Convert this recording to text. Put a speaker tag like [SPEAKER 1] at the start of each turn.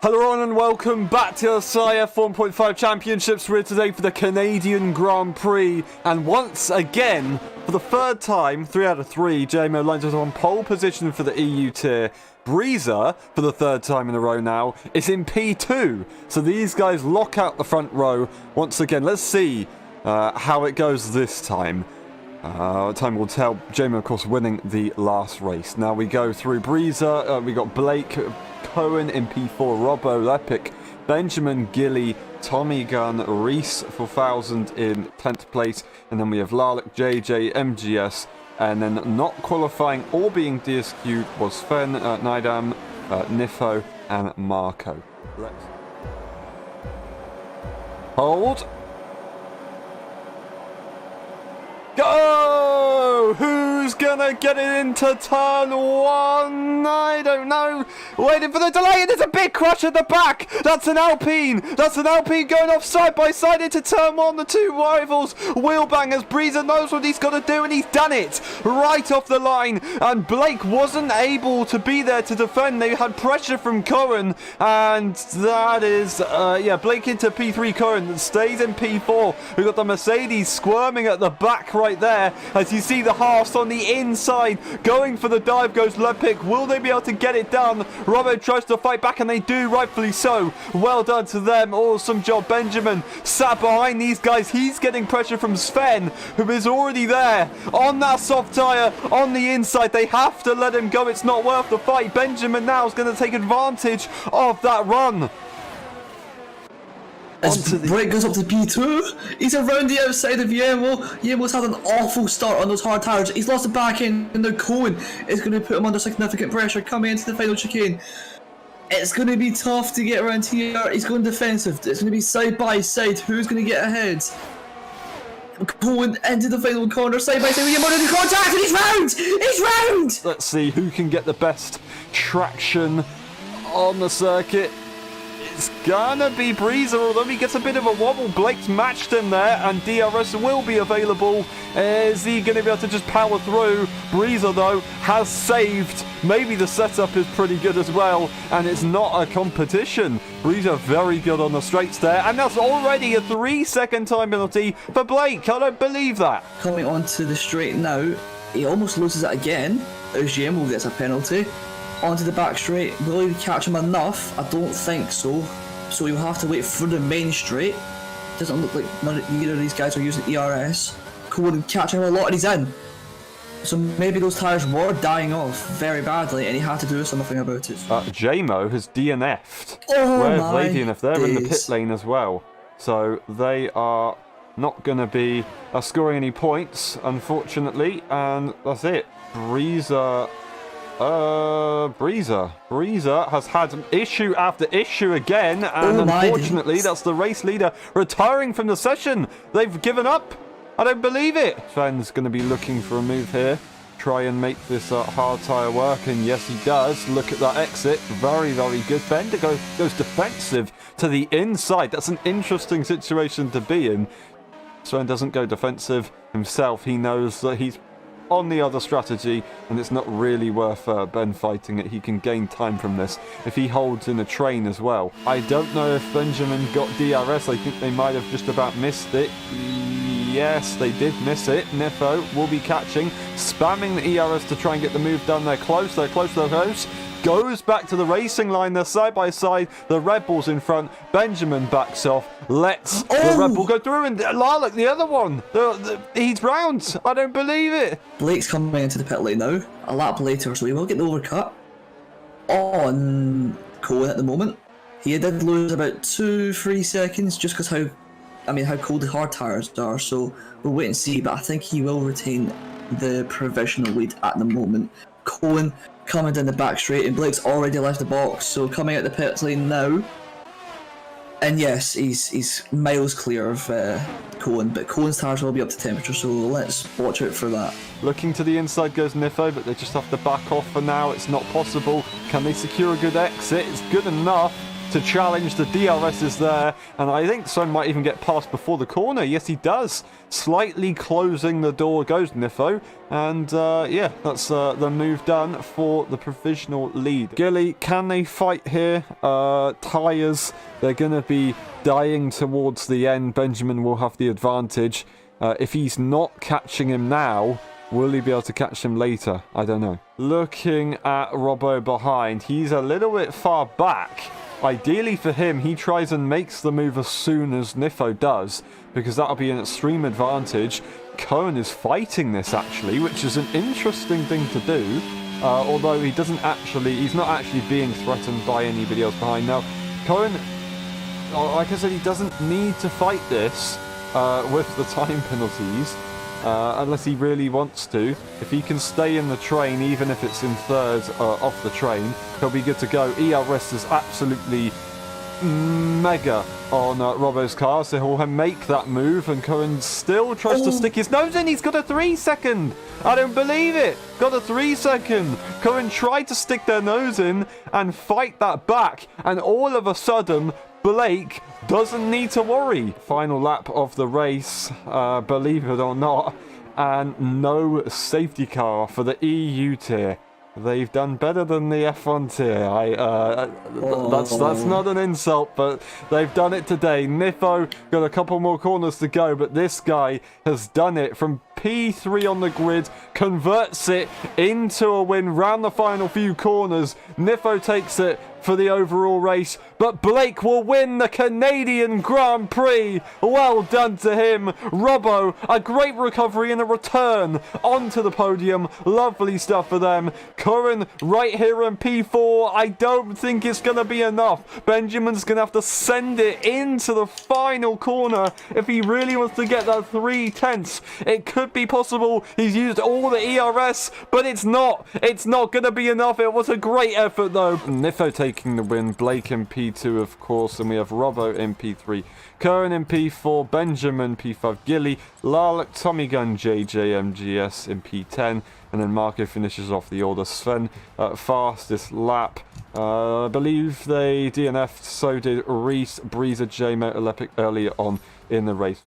[SPEAKER 1] Hello everyone and welcome back to LSI F1.5 Championships. We're today for the Canadian Grand Prix, and once again, for the third time, 3 out of 3, JMO lines us on pole position for the EU tier. Breezer, for the third time in a row now, is in P2, so these guys lock out the front row once again. Let's see how it goes this time. Time will tell. JMO, of course, winning the last race. Now we go through Breezer. We got Blake, Cohen in P4, Robbo, Lepic, Benjamin, Gilly, Tommy Gunn, Reese 4000 in 10th place, and then we have Larlick, JJ, MGS, and then not qualifying or being DSQ'd was Fen, Nidam, Nifo, and Marco. Let's hold. Go! Who's gonna get it into turn one? I don't know. Waiting for the delay, and there's a big crash at the back. That's an Alpine. That's an Alpine going off side by side into turn one. The two rivals wheel bangers. Breezer knows what he's got to do, and he's done it right off the line. And Blake wasn't able to be there to defend. They had pressure from Cohen, and that is, Blake into P3. Cohen stays in P4. We've got the Mercedes squirming at the back right there. As you see the Haas on the inside going for the dive goes Lepic. Will they be able to get it done? Robbo tries to fight back, and they do, rightfully so. Well done to them. Awesome job. Benjamin sat behind these guys. He's getting pressure from Sven, who is already there on that soft tyre on the inside. They have to let him go. It's not worth the fight. Benjamin now is going to take advantage of that run.
[SPEAKER 2] As Blake goes up to P2, he's around the outside of Yemo. Yemo's had an awful start on those hard tires. He's lost the back end, and now Cohen is going to put him under significant pressure coming into the final chicane. It's going to be tough to get around here. He's going defensive. It's going to be side by side. Who's going to get ahead? Cohen into the final corner, side by side with Yemo in contact, and he's round! He's round!
[SPEAKER 1] Let's see who can get the best traction on the circuit. It's gonna be Breezer, although he gets a bit of a wobble. Blake's matched him there, and DRS will be available. Is he going to be able to just power through? Breezer, though, has saved. Maybe the setup is pretty good as well, and it's not a competition. Breezer very good on the straights there, and that's already a 3-second time penalty for Blake. I don't believe that.
[SPEAKER 2] Coming onto the straight now, he almost loses it again, as Yemo gets a penalty. Onto the back straight. Will he catch him enough? I don't think so. So he'll have to wait for the main straight. Doesn't look like either of these guys are using ERS. Cohen catching him a lot, and he's in. So maybe those tyres were dying off very badly, and he had to do something about it.
[SPEAKER 1] JMO has DNF'd.
[SPEAKER 2] Oh,
[SPEAKER 1] where's
[SPEAKER 2] my
[SPEAKER 1] they DNF? They're in the pit
[SPEAKER 2] days.
[SPEAKER 1] lane as well. So they are not going to be scoring any points, unfortunately. And that's it. Breezer has had issue after issue again, and unfortunately that's the race leader retiring from the session. They've given up. I don't believe it. Sven's going to be looking for a move here, try and make this hard tyre work, and yes he does. Look at that exit, very good. Bender goes defensive to the inside. That's an interesting situation to be in. Sven doesn't go defensive himself. He knows that he's on the other strategy, and it's not really worth Ben fighting it. He can gain time from this if he holds in a train as well. I don't know if Benjamin got DRS. I think they might have just about missed it. Yes, they did miss it. Nifo will be catching, spamming the ERS to try and get the move done. They're close. Goes back to the racing line. They're side by side. The Red Bull's in front. Benjamin backs off. Lets the Red Bull go through, and Larlick, the other one, he's round. I don't believe it.
[SPEAKER 2] Blake's coming into the pit lane now, a lap later, so he will get the overcut on Cohen at the moment. He did lose about 2-3 seconds just because how cold the hard tyres are, so we'll wait and see, but I think he will retain the provisional lead at the moment. Cohen coming down the back straight, and Blake's already left the box, so coming out the pit lane now. And yes, he's miles clear of Cohen, but Cohen's tyres will be up to temperature, so let's watch out for that.
[SPEAKER 1] Looking to the inside goes Nifo, but they just have to back off for now. It's not possible. Can they secure a good exit? It's good enough. to challenge. The DRS is there, and I think Son might even get past before the corner. Yes, he does. Slightly closing the door goes Nifo, and yeah, that's the move done for the provisional lead. Gilly, can they fight here? Tyres, they're going to be dying towards the end. Benjamin will have the advantage. If he's not catching him now, will he be able to catch him later? I don't know. Looking at Robbo behind, he's a little bit far back. Ideally for him, he tries and makes the move as soon as Nifo does, because that'll be an extreme advantage. Cohen is fighting this actually, which is an interesting thing to do. Although he's not actually being threatened by anybody else behind. Now, Cohen, like I said, he doesn't need to fight this with the time penalties. Unless he really wants to. If he can stay in the train, even if it's in third off the train, he'll be good to go. ERS is absolutely mega on Robbo's car, so he'll make that move, and Cohen still tries to stick his nose in. He's got a 3 second. I don't believe it. Got a 3 second. Cohen tried to stick their nose in and fight that back, and all of a sudden, Blake doesn't need to worry. Final lap of the race, believe it or not, and no safety car for the EU tier. They've done better than the F1 tier. That's not an insult, but they've done it today. Nifo got a couple more corners to go, but this guy has done it from P3 on the grid, converts it into a win round the final few corners. Nifo takes it for the overall race, but Blake will win the Canadian Grand Prix. Well done to him. Robbo, a great recovery and a return onto the podium. Lovely stuff for them. Curran right here in P4. I don't think it's going to be enough. Benjamin's going to have to send it into the final corner if he really wants to get that 3/10. It could be possible. He's used all the ERS, but it's not. It's not going to be enough. It was a great effort though. Nifo taking the win. Blake in P2, of course, and we have Robbo in P3. Curran in P4, Benjamin P5, Gilly, Lark, Tommy Gunn, JJ, MGS in P10, and then Marco finishes off the order. Sven, fastest lap. I believe they DNF'd, so did Reese, Breezer, J, Motor Epic earlier on in the race.